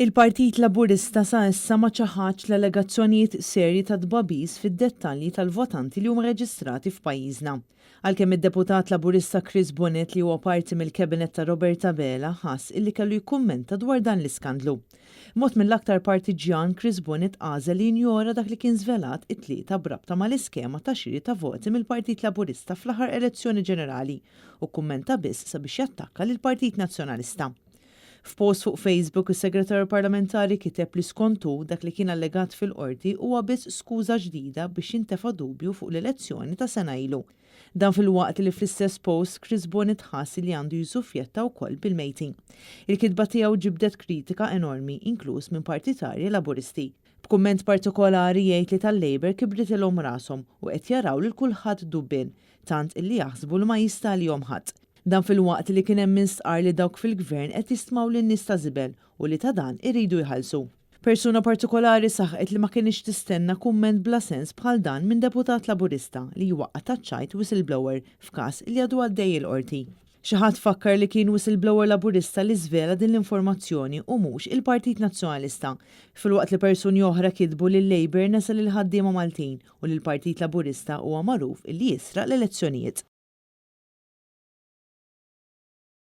Il-Partit Laburista sa issa ma ċaħax l-allegazzjonijiet serji ta' dbabis fid-dettalji tal-votanti li huma reġistrati f'pajjiżna. Għalkemm id-deputat Laburista Chris Bonnet li huwa parti mill-kabinet ta' Roberta Bela ħass illi kellu jikkummenta dwar dan l-iskandlu. Mod mill-aktar partiġjan Chris Bonnet għażel li jinjora dak li kien żvelat it-tlieta brabta mal-iskema ta' xiri ta' voti mill-Partit Laburista fl-aħħar elezzjoni ġenerali u kummenta biss sabiex jattakka lill-Partit Nazzjonalista. F'post fuq Facebook, is-Segretarju Parlamentari kiteb li skontu dak li kien allegat fil-qorti huwa biss skuża ġdida biex jintefa' dubju fuq l-elezzjoni ta' sena ilu. Dan fil-waqt li fl-istess post Chris Bonnet ħassi li għandu jusufjetta wkoll bil-mejtin. Il-kitba tiegħu ġibdet kritika enormi, inkluż minn partitarji Laburisti. B'kumment partikolari jgħid li tal-Labor kibritilhom rashom u qed jaraw lil kulħadd dubbin, tant illi jaħsbu li ma jista' lihom ħadd. Dan fil-waqt li kien hemm minstqar li dawk fil-gvern qed jistmaw lin-nies ta' żibel u li ta' dan iridu jħallsu. Persuna partikolari saħqet li ma kienx tistenna kumment bla sens bħal dan minn deputat Laburista li jwaqqa' taċċajt whistleblower f'każ li għadu għaddej il-qorti. Xi ħadd fakkar li kien whistleblower Laburista li żvela din l-informazzjoni u mhux il-Partit Nazzjonalista, filwaqt li persuni oħra kitbu li l-Labor nesel il-ħaddiema Maltin u li l-Partit Laburista huwa magħruf illi jisraq l-elezzjonijiet.